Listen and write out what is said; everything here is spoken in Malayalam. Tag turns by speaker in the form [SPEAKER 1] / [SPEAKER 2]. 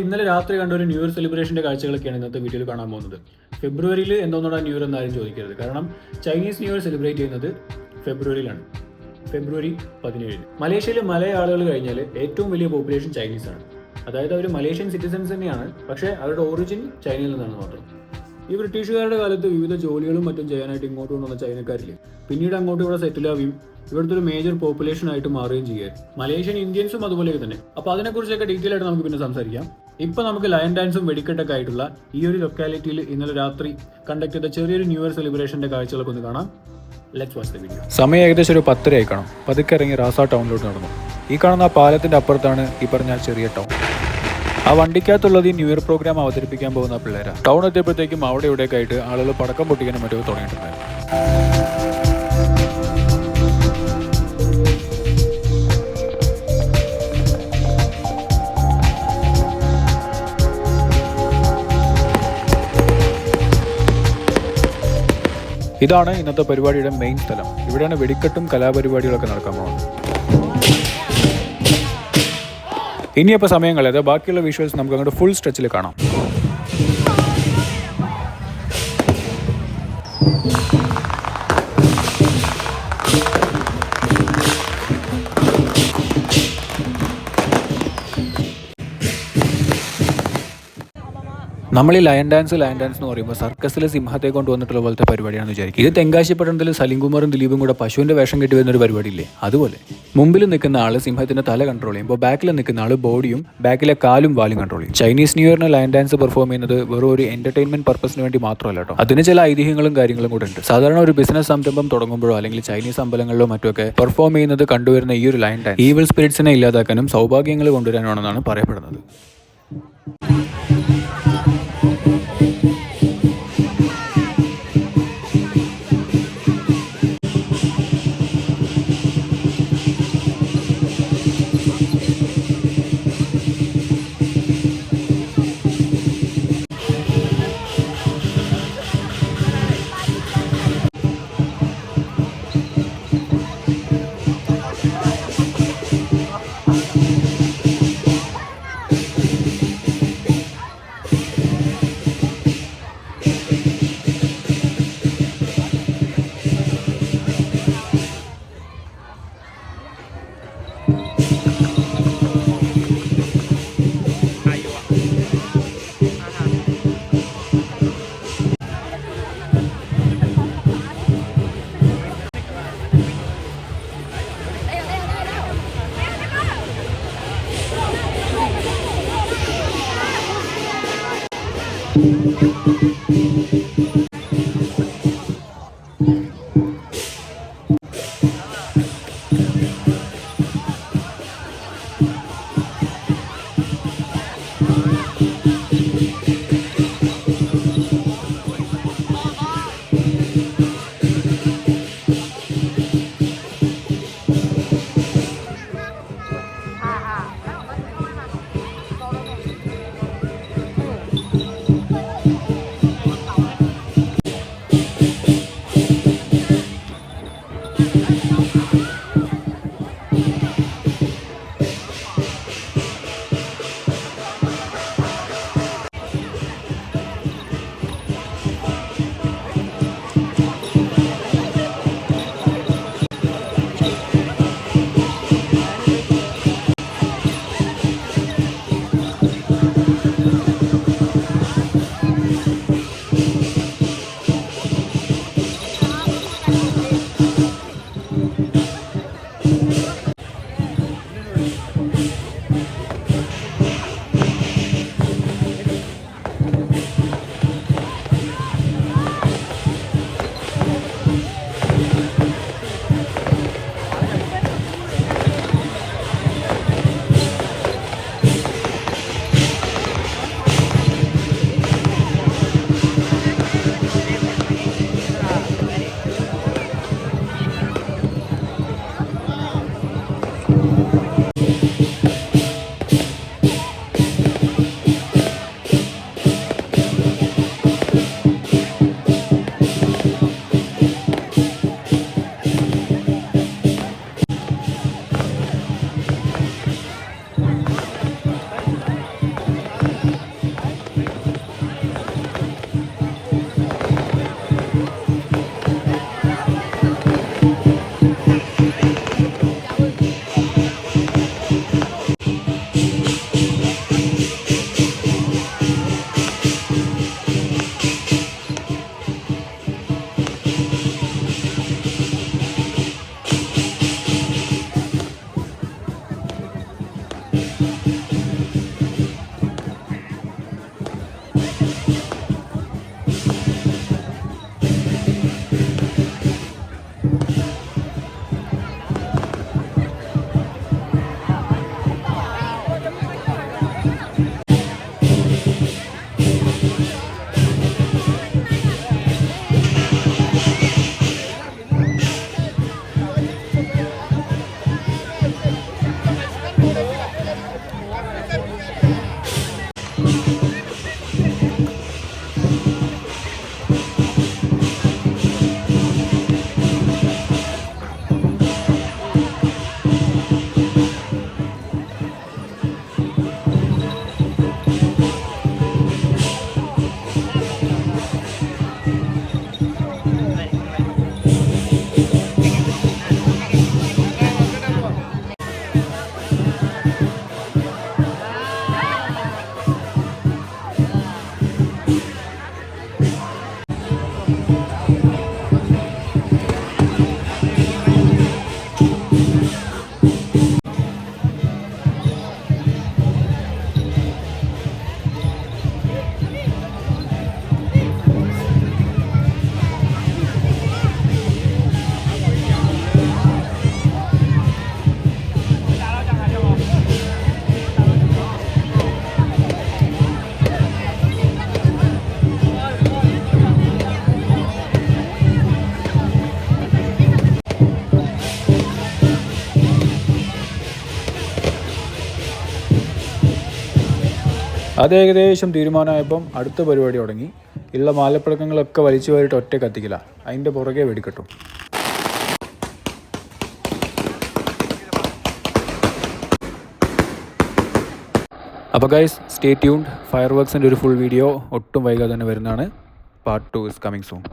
[SPEAKER 1] ഇന്നലെ രാത്രി കണ്ട ഒരു ന്യൂ ഇയർ സെലിബ്രേഷൻ്റെ കാഴ്ചകളൊക്കെയാണ് ഇന്നത്തെ വീഡിയോയിൽ കാണാൻ പോകുന്നത്. ഫെബ്രുവരിയിൽ എന്തോന്നാണ് ന്യൂ ഇയർ എന്നാരും ചോദിക്കരുത്. കാരണം ചൈനീസ് ന്യൂ ഇയർ സെലിബ്രേറ്റ് ചെയ്യുന്നത് ഫെബ്രുവരിയിലാണ്, ഫെബ്രുവരി 17. മലേഷ്യയിൽ മലയ ആളുകൾ കഴിഞ്ഞാൽ ഏറ്റവും വലിയ പോപ്പുലേഷൻ ചൈനീസാണ്. അതായത് അവർ മലേഷ്യൻ സിറ്റിസൺസ് തന്നെയാണ്, പക്ഷേ അവരുടെ ഒറിജിൻ ചൈനയിൽ നിന്നാണ് മാത്രം. ഈ ബ്രിട്ടീഷുകാരുടെ കാലത്ത് വിവിധ ജോലികളും മറ്റും ചെയ്യാനായിട്ട് ഇങ്ങോട്ട് കൊണ്ടുവന്ന ചൈനക്കാരില്ലേ, പിന്നീട് അങ്ങോട്ട് ഇവിടെ സെറ്റിൽ ആവുകയും ഇവിടുത്തെ ഒരു മേജർ പോപ്പുലേഷൻ ആയിട്ട് മാറുകയും ചെയ്യുക. മലേഷ്യൻ ഇന്ത്യൻസും അതുപോലെ തന്നെ. അപ്പോൾ അതിനെക്കുറിച്ചൊക്കെ ഡീറ്റെയിൽ ആയിട്ട് നമുക്ക് പിന്നെ സംസാരിക്കാം. ഇപ്പോൾ നമുക്ക് ലയൺ ഡാൻസും വെടിക്കെട്ടൊക്കെ ആയിട്ടുള്ള ഈ ഒരു ലൊക്കാലിറ്റിയിൽ ഇന്നലെ രാത്രി കണ്ടക്ട് ചെയ്ത ചെറിയൊരു ന്യൂ ഇയർ സെലിബ്രേഷൻ്റെ കാഴ്ചകളൊക്കെ ഒന്ന് കാണാം. Let's watch the video.
[SPEAKER 2] സമയം ഏകദേശം ഒരു 10 ആയിക്കണം. പതുക്കെ ഇറങ്ങി റാസ ടൗണിലോട്ട് നടന്നു. ഈ കാണുന്ന പാലത്തിന്റെ അപ്പുറത്താണ് ഈ പറഞ്ഞ ചെറിയ ടൗൺ. ആ വണ്ടിക്കകത്തുള്ളത് ഈ ന്യൂ ഇയർ പ്രോഗ്രാം അവതരിപ്പിക്കാൻ പോകുന്ന പിള്ളേരാണ്. ടൗൺ എത്തിയപ്പോഴത്തേക്കും അവിടെ ഇവിടെയൊക്കെ ആയിട്ട് ആളുകൾ പടക്കം പൊട്ടിക്കാനും മറ്റോ തുടങ്ങിയിട്ടുണ്ടായിരുന്നു. ഇതാണ് ഇന്നത്തെ പരിപാടിയുടെ മെയിൻ സ്ഥലം. ഇവിടെയാണ് വെടിക്കെട്ടും കലാപരിപാടികളൊക്കെ നടക്കാൻ പോകുന്നത്. ഇനിയപ്പോൾ സമയം കളയാതെ ബാക്കിയുള്ള വിഷ്വൽസ് നമുക്ക് അങ്ങോട്ട് ഫുൾ സ്ട്രെച്ചിൽ കാണാം. നമ്മൾ ഈ ലയൺ ഡാൻസ് എന്ന് പറയുമ്പോൾ സർക്കസിൽ സിംഹത്തെ കൊണ്ടുവന്നിട്ടുള്ള പോലത്തെ പരിപാടിയാണെന്ന് വിചാരിക്കും. ഇത് തെങ്കാശിപ്പട്ടണത്തിൽ സലിംകുമാറും ദിലീപും കൂടെ പശുവിൻ്റെ വേഷം കെട്ടി വരുന്ന ഒരു പരിപാടിയില്ലേ, അതുപോലെ. മുമ്പിൽ നിൽക്കുന്ന ആൾ സിംഹത്തിന്റെ തല കൺട്രോൾ ചെയ്യുമ്പോൾ ബാക്കിൽ നിൽക്കുന്ന ആൾ ബോഡിയും ബാക്കിലെ കാലും വാലും കൺട്രോൾ ചെയ്യും. ചൈനീസ് ന്യൂ ഇയറിന് ലയൺ ഡാൻസ് പെർഫോം ചെയ്യുന്നത് വെറും ഒരു എന്റർടൈൻമെന്റ് പർപ്പസിന് വേണ്ടി മാത്രമല്ല കേട്ടോ. അതിന് ചില ഐതിഹ്യങ്ങളും കാര്യങ്ങളും കൂടെ ഉണ്ട്. സാധാരണ ഒരു ബിസിനസ് സംരംഭം തുടങ്ങുമ്പോഴോ അല്ലെങ്കിൽ ചൈനീസ് അമ്പലങ്ങളിലോ മറ്റൊക്കെ പെർഫോം ചെയ്യുന്നത് കണ്ടുവരുന്ന ഈ ഒരു ലയൺ ഡാൻസ് ഈവിൾ സ്പിരിറ്റ്സിനെ ഇല്ലാതാക്കാനും സൗഭാഗ്യങ്ങൾ കൊണ്ടുവരാനാണെന്നാണ് പറയപ്പെടുന്നത്. അത് ഏകദേശം തീരുമാനമായപ്പം അടുത്ത പരിപാടി തുടങ്ങി. ഉള്ള മാലപ്പടക്കങ്ങളൊക്കെ വലിച്ചു വാരിയിട്ട് ഒറ്റ കത്തിക്കില്ല, അതിൻ്റെ പുറകെ വെടിക്കെട്ടും. അപ്പോൾ ഗൈസ്, സ്റ്റേ ട്യൂൺഡ്. ഫയർ വർക്സിൻ്റെ ഒരു ഫുൾ വീഡിയോ ഒട്ടും വൈകാതെ തന്നെ വരുന്നതാണ്. Part 2 is coming soon.